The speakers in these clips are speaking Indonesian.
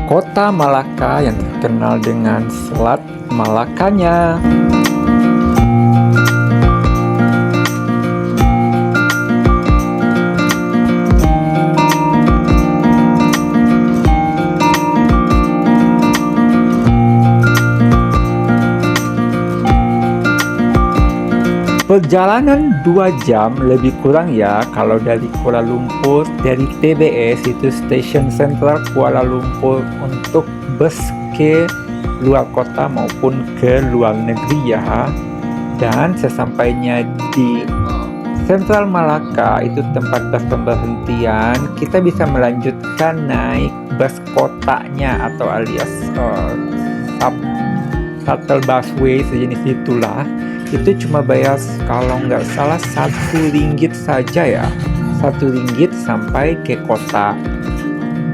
Kota Malaka yang terkenal dengan Selat Malakanya. Perjalanan 2 jam lebih kurang ya kalau dari Kuala Lumpur, dari TBS itu Stasiun Sentral Kuala Lumpur untuk bus ke luar kota maupun ke luar negeri ya. Dan sesampainya di Sentral Malaka itu tempat bus pemberhentian, kita bisa melanjutkan naik bus kotanya atau alias shuttle busway sejenis itulah. Itu cuma bayar kalau nggak salah RM1 saja ya, RM1 sampai ke kota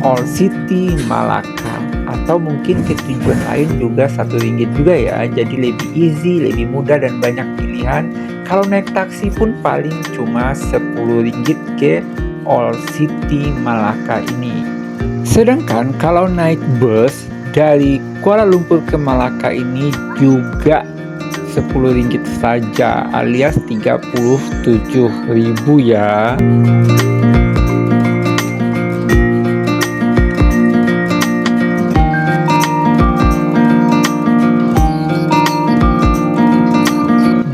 Old City Malaka, atau mungkin ke tujuan lain juga RM1 juga ya. Jadi lebih easy, lebih mudah dan banyak pilihan. Kalau naik taksi pun paling cuma RM10 ke Old City Malaka ini. Sedangkan kalau naik bus dari Kuala Lumpur ke Malaka ini juga RM10 saja, alias Rp37.000 ya.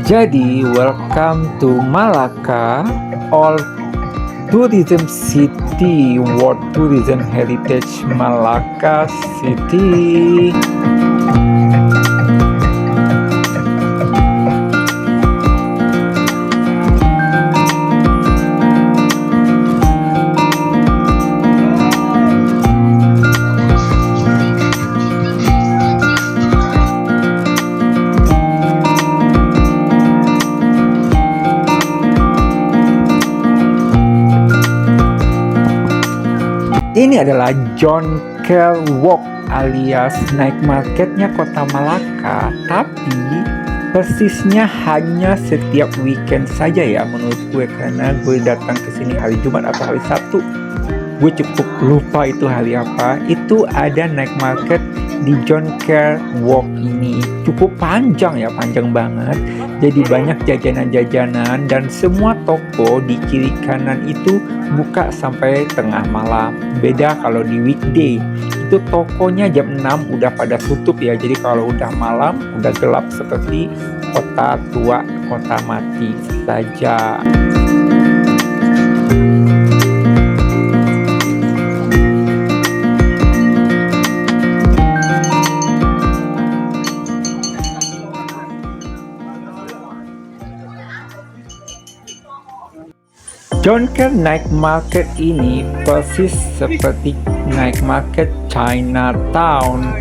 Jadi, welcome to Malaka, All Tourism City, World Tourism Heritage Malaka City. Ini adalah John Kerr Walk alias night marketnya kota Malaka, tapi persisnya hanya setiap weekend saja ya menurut gue, karena gue datang ke sini hari Jumat atau hari Sabtu. Gue cukup lupa itu hari apa. Itu ada night market di John Kerr Walk ini. Cukup panjang ya, panjang banget. Jadi banyak jajanan-jajanan dan semua toko di kiri kanan itu buka sampai tengah malam. Beda kalau di weekday, itu tokonya jam 6 udah pada tutup ya. Jadi kalau udah malam, udah gelap seperti kota tua, kota mati saja. John Kerr Night Market ini persis seperti night market Chinatown,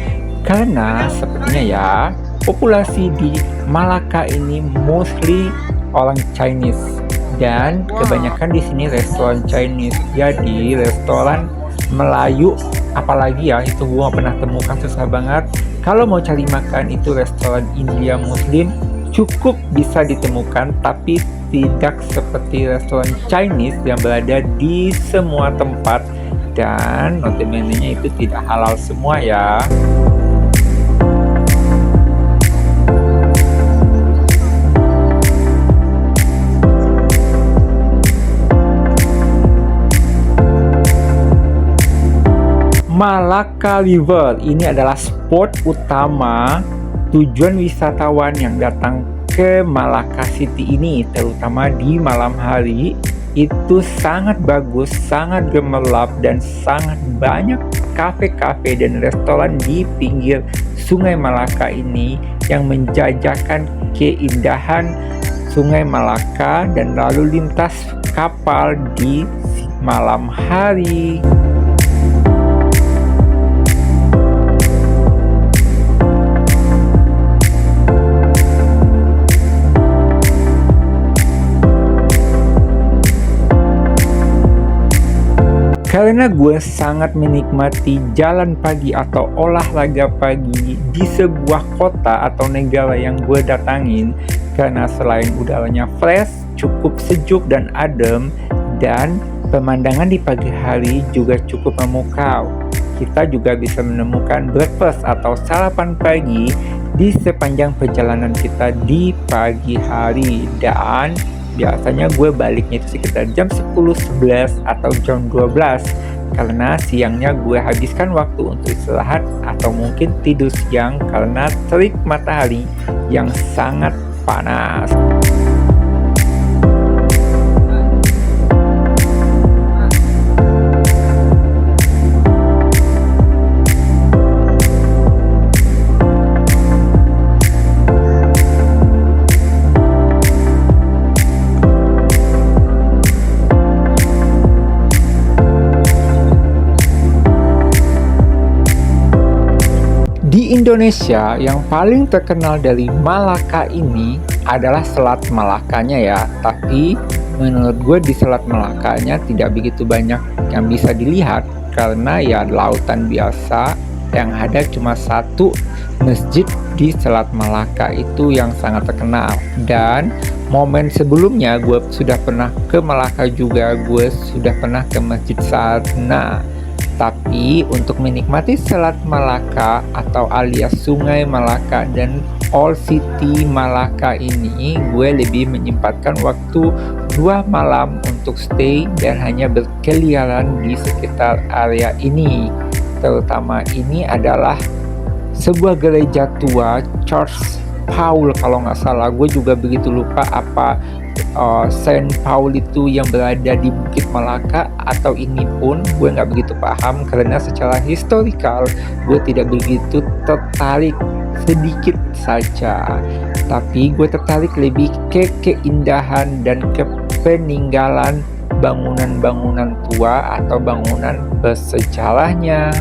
karena sepertinya ya populasi di Malaka ini mostly orang Chinese dan kebanyakan di sini restoran Chinese. Jadi restoran Melayu apalagi ya itu gua pernah temukan susah banget. Kalau mau cari makan itu restoran India Muslim cukup bisa ditemukan, tapi tidak seperti restoran Chinese yang berada di semua tempat, dan notabene-nya itu tidak halal semua ya. Malaka River ini adalah spot utama tujuan wisatawan yang datang ke Malaka City ini, terutama di malam hari. Itu sangat bagus, sangat gemerlap, dan sangat banyak kafe-kafe dan restoran di pinggir Sungai Malaka ini yang menjajakan keindahan Sungai Malaka dan lalu lintas kapal di malam hari. Karena gue sangat menikmati jalan pagi atau olahraga pagi di sebuah kota atau negara yang gue datangin, karena selain udaranya fresh, cukup sejuk dan adem, dan pemandangan di pagi hari juga cukup memukau. kita juga bisa menemukan breakfast atau sarapan pagi di sepanjang perjalanan kita di pagi hari. Dan biasanya gue baliknya itu sekitar jam 10, 11 atau jam 12 karena siangnya gue habiskan waktu untuk istirahat atau mungkin tidur siang karena terik matahari yang sangat panas. Di Indonesia, yang paling terkenal dari Malaka ini adalah Selat Malakanya ya. Tapi menurut gue di Selat Malakanya tidak begitu banyak yang bisa dilihat karena ya lautan biasa, yang ada cuma satu masjid di Selat Malaka itu yang sangat terkenal. Dan momen sebelumnya gue sudah pernah ke Malaka juga, gue sudah pernah ke masjid sana. Tapi untuk menikmati Selat Malaka atau alias Sungai Malaka dan Old City Malaka ini, gue lebih menyempatkan waktu 2 malam untuk stay dan hanya berkeliaran di sekitar area ini. Terutama ini adalah sebuah gereja tua, Church Paul kalau nggak salah. Gue juga begitu lupa apa Saint Paul itu yang berada di Bukit Malaka atau ini pun gue nggak begitu paham karena secara historikal gue tidak begitu tertarik, sedikit saja. Tapi gue tertarik lebih ke keindahan dan ke peninggalan bangunan-bangunan tua atau bangunan bersejarahnya.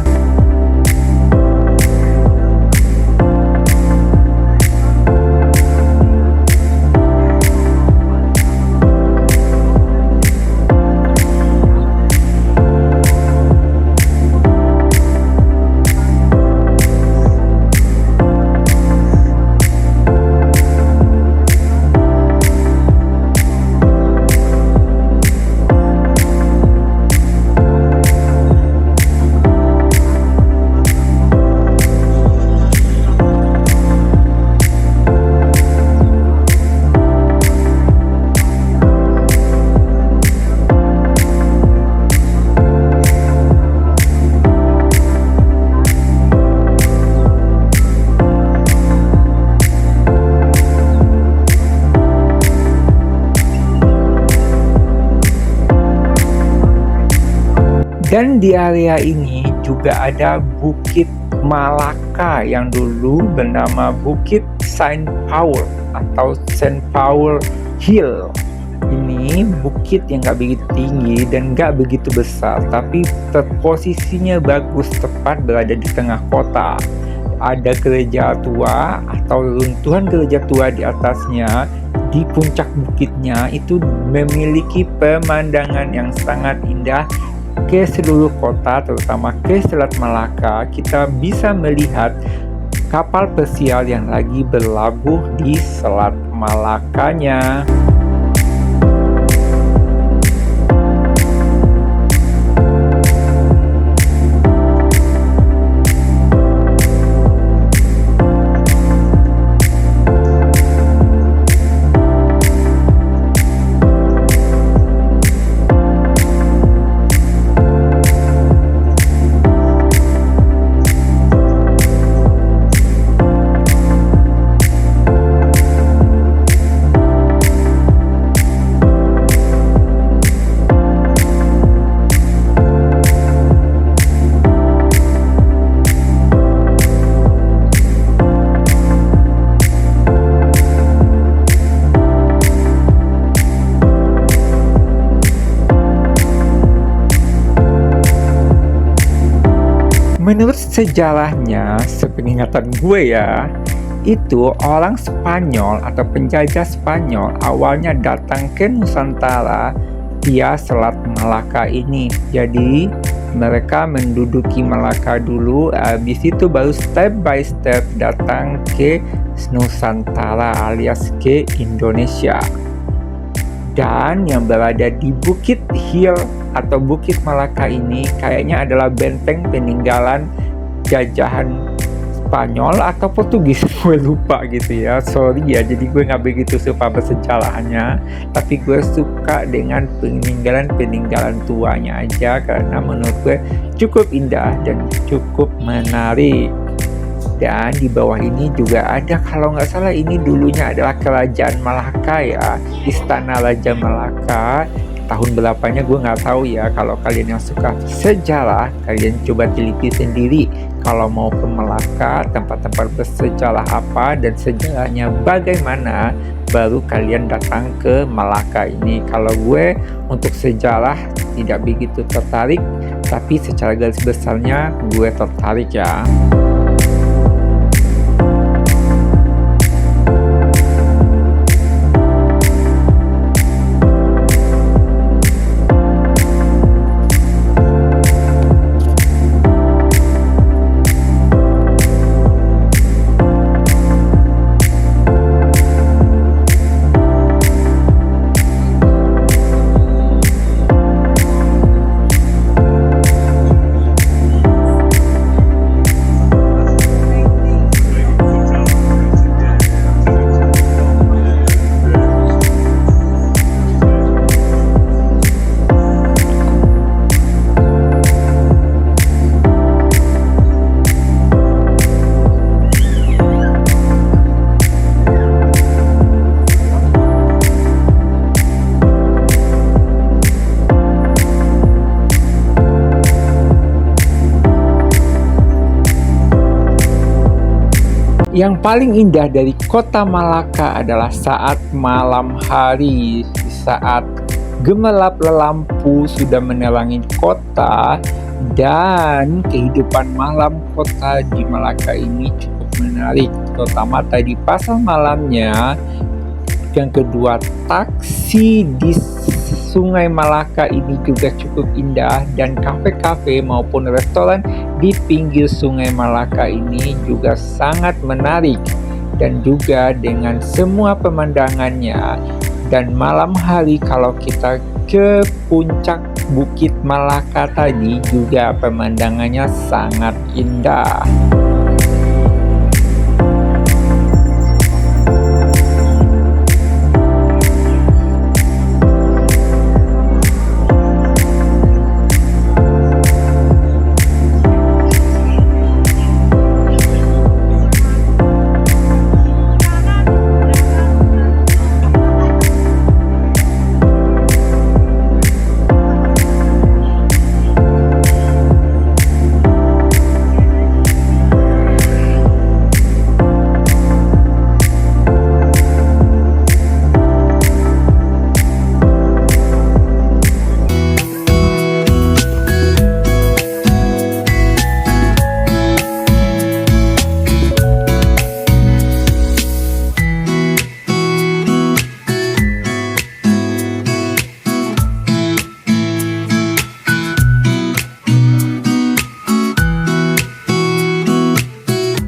Dan di area ini juga ada Bukit Malaka yang dulu bernama Bukit Saint Paul atau Saint Paul Hill. Ini bukit yang gak begitu tinggi dan gak begitu besar, tapi posisinya bagus, tepat berada di tengah kota. Ada gereja tua atau runtuhan gereja tua di atasnya. Di puncak bukitnya itu memiliki pemandangan yang sangat indah ke seluruh kota, terutama ke Selat Malaka. Kita bisa melihat kapal pesiar yang lagi berlabuh di Selat Malakanya. Menurut sejarahnya, sepengingatan gue ya, itu orang Spanyol atau penjajah Spanyol awalnya datang ke Nusantara via Selat Malaka ini. Jadi mereka menduduki Malaka dulu, habis itu baru step by step datang ke Nusantara alias ke Indonesia. Dan yang berada di Bukit Hill atau Bukit Malaka ini kayaknya adalah benteng peninggalan jajahan Spanyol atau Portugis, gue lupa gitu ya, sorry ya, jadi gue nggak begitu suka bersejarahnya, tapi gue suka dengan peninggalan tuanya aja karena menurut gue cukup indah dan cukup menarik. Dan di bawah ini juga ada, kalau nggak salah ini dulunya adalah Kerajaan Malaka ya, Istana Raja Malaka. Tahun berapanya gue nggak tahu ya. Kalau kalian yang suka sejarah, kalian coba teliti sendiri. Kalau mau ke Malaka, tempat-tempat bersejarah apa dan sejarahnya bagaimana, baru kalian datang ke Malaka ini. Kalau gue untuk sejarah tidak begitu tertarik, tapi secara garis besarnya gue tertarik ya. Yang paling indah dari kota Malaka adalah saat malam hari, saat gemerlap lampu sudah menerangi kota, dan kehidupan malam kota di Malaka ini cukup menarik, terutama tadi pasar malamnya. Yang kedua, taksi di Sungai Malaka ini juga cukup indah, dan kafe-kafe maupun restoran di pinggir Sungai Malaka ini juga sangat menarik, dan juga dengan semua pemandangannya. Dan malam hari kalau kita ke puncak Bukit Malaka tadi juga pemandangannya sangat indah.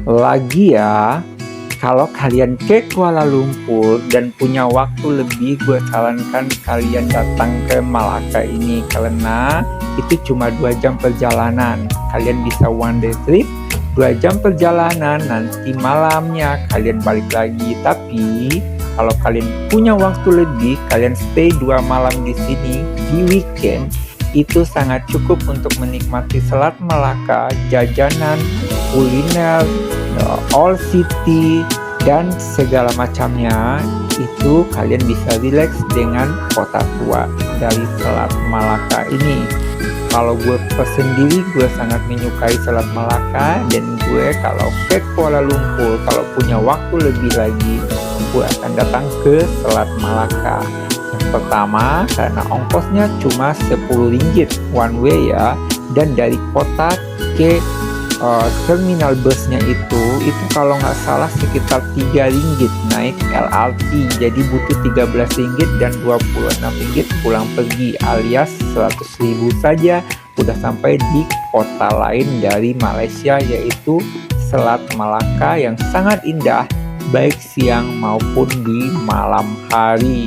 Lagi ya, kalau kalian ke Kuala Lumpur dan punya waktu lebih, gue sarankan kalian datang ke Malaka ini karena itu cuma 2 jam perjalanan. Kalian bisa one day trip, 2 jam perjalanan, nanti malamnya kalian balik lagi. Tapi kalau kalian punya waktu lebih, kalian stay 2 malam di sini di weekend, itu sangat cukup untuk menikmati Selat Malaka, jajanan, kuliner, old city, dan segala macamnya. Itu kalian bisa relax dengan kota tua dari Selat Malaka ini. Kalau gue sendiri, gue sangat menyukai Selat Malaka, dan gue kalau ke Kuala Lumpur, kalau punya waktu lebih lagi, gue akan datang ke Selat Malaka. Yang pertama, karena ongkosnya cuma 10 ringgit one way ya, dan dari kota ke terminal busnya itu kalau nggak salah sekitar 3 ringgit naik LRT, jadi butuh 13 ringgit dan 26 ringgit pulang pergi, alias 100.000 saja udah sampai di kota lain dari Malaysia, yaitu Selat Malaka yang sangat indah baik siang maupun di malam hari.